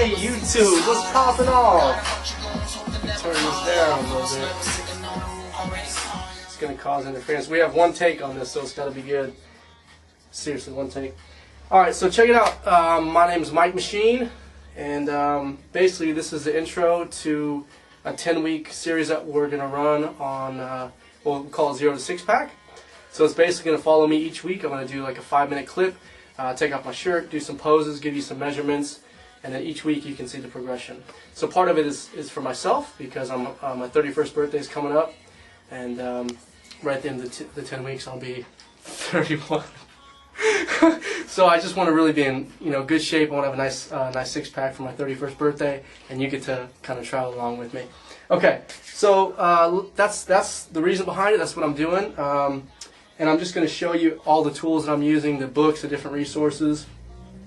Hey YouTube, what's popping off? Turn this down a little bit. It's going to cause interference. We have one take on this, so it's got to be good. Seriously, one take. Alright, so check it out. My name is Mike Machine, and basically this is the intro to a 10-week series that we're going to run on what we call 0 to 6 pack. So it's basically going to follow me each week. I'm going to do like a 5-minute clip, take off my shirt, do some poses, give you some measurements, and then each week you can see the progression. So part of it is for myself because my 31st birthday is coming up, and right at the end of the 10 weeks I'll be 31. So I just want to really be in good shape. I want to have a nice six-pack for my 31st birthday, and you get to kind of travel along with me. Okay, so that's the reason behind it. That's what I'm doing, and I'm just going to show you all the tools that I'm using, the books, the different resources,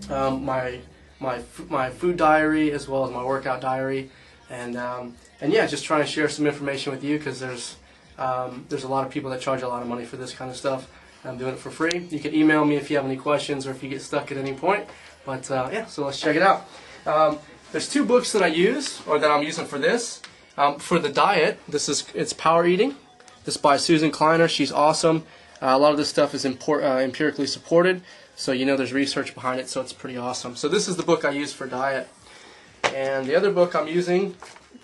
my food diary as well as my workout diary, and yeah, just trying to share some information with you because there's a lot of people that charge a lot of money for this kind of stuff. I'm doing it for free. You can email me if you have any questions or if you get stuck at any point. But yeah, so let's check it out. There's two books that I use, or that I'm using for this. For the diet, it's Power Eating. This is by Susan Kleiner. She's awesome. A lot of this stuff is empirically supported, so there's research behind it, so it's pretty awesome. So this is the book I use for diet. And the other book I'm using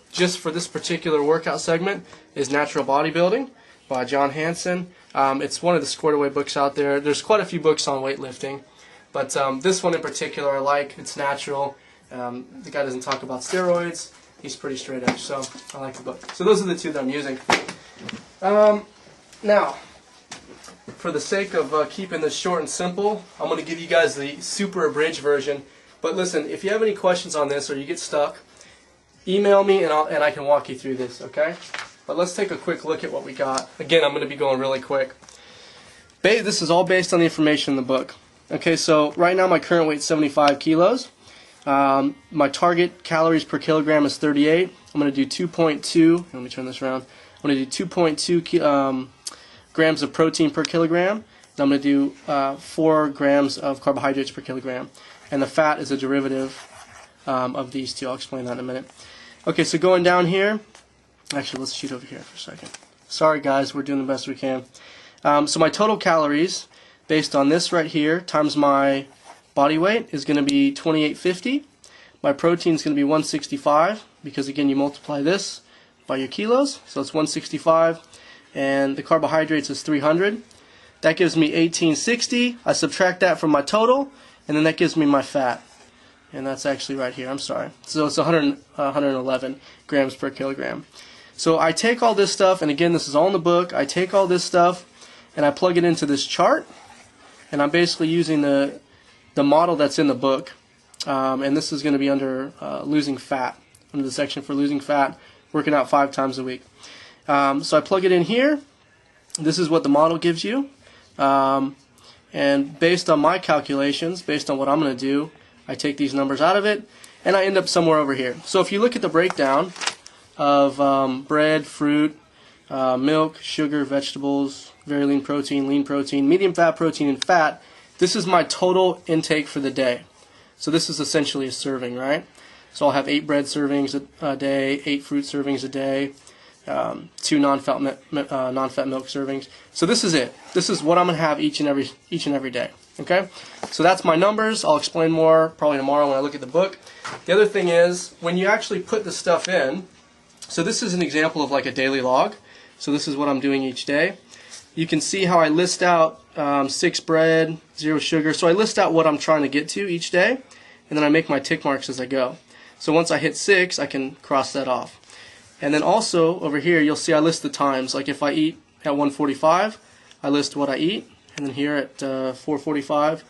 just for this particular workout segment is Natural Bodybuilding by John Hansen. It's one of the squared away books out there. There's quite a few books on weightlifting, but this one in particular I like. It's natural. The guy doesn't talk about steroids. He's pretty straight edge, so I like the book. So those are the two that I'm using. Now, for the sake of keeping this short and simple, I'm going to give you guys the super abridged version. But listen, if you have any questions on this or you get stuck, email me and I can walk you through this, okay? But let's take a quick look at what we got. Again, I'm going to be going really quick. This is all based on the information in the book. Okay, so right now my current weight is 75 kilos. My target calories per kilogram is 38. I'm going to do 2.2. Let me turn this around. I'm going to do 2.2 grams of protein per kilogram. And I'm going to do 4 grams of carbohydrates per kilogram. And the fat is a derivative of these two. I'll explain that in a minute. Okay, so going down here. Actually, let's shoot over here for a second. Sorry guys, we're doing the best we can. So my total calories, based on this right here, times my body weight, is going to be 2850. My protein is going to be 165, because again, you multiply this by your kilos, so it's 165. And the carbohydrates is 300. That gives me 1860. I subtract that from my total, and then that gives me my fat. And that's actually right here, I'm sorry. So it's 111 grams per kilogram. So I take all this stuff, and again, this is all in the book. I take all this stuff and I plug it into this chart, and I'm basically using the model that's in the book, and this is going to be under losing fat, under the section for losing fat, working out 5 times a week. So I plug it in here. This is what the model gives you, and based on my calculations, based on what I'm going to do, I take these numbers out of it, and I end up somewhere over here. So if you look at the breakdown of bread, fruit, milk, sugar, vegetables, very lean protein, medium fat protein, and fat, this is my total intake for the day. So this is essentially a serving, right? So I'll have 8 bread servings a day, 8 fruit servings a day, 2 non-fat milk servings. So this is it. This is what I'm going to have each and every day. Okay? So that's my numbers. I'll explain more probably tomorrow when I look at the book. The other thing is, when you actually put the stuff in, so this is an example of like a daily log. So this is what I'm doing each day. You can see how I list out 6 bread, 0 sugar. So I list out what I'm trying to get to each day, and then I make my tick marks as I go. So once I hit 6, I can cross that off. And then also over here, you'll see I list the times. Like if I eat at 1:45, I list what I eat. And then here at 4:45,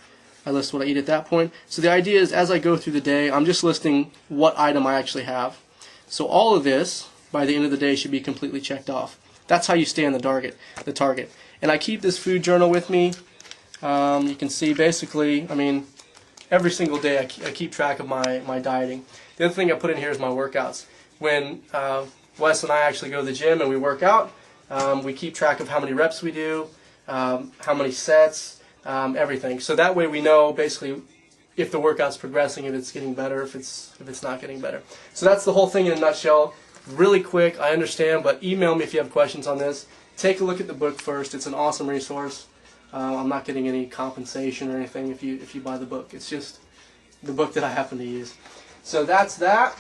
I list what I eat at that point. So the idea is, as I go through the day, I'm just listing what item I actually have. So all of this, by the end of the day, should be completely checked off. That's how you stay on the target. And I keep this food journal with me. You can see basically, I mean, every single day I keep track of my dieting. The other thing I put in here is my workouts. When Wes and I actually go to the gym and we work out, we keep track of how many reps we do, how many sets, everything. So that way we know basically if the workout's progressing, if it's getting better, if it's not getting better. So that's the whole thing in a nutshell. Really quick, I understand, but email me if you have questions on this. Take a look at the book first. It's an awesome resource. I'm not getting any compensation or anything if you buy the book. It's just the book that I happen to use. So that's that.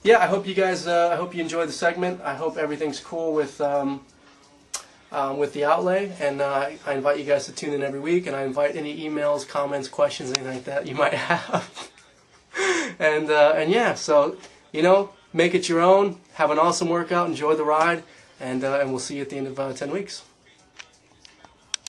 Yeah, I hope you guys, I hope you enjoyed the segment. I hope everything's cool with the outlay, and I invite you guys to tune in every week, and I invite any emails, comments, questions, anything like that you might have. And yeah, so, you know, make it your own. Have an awesome workout. Enjoy the ride, and we'll see you at the end of 10 weeks.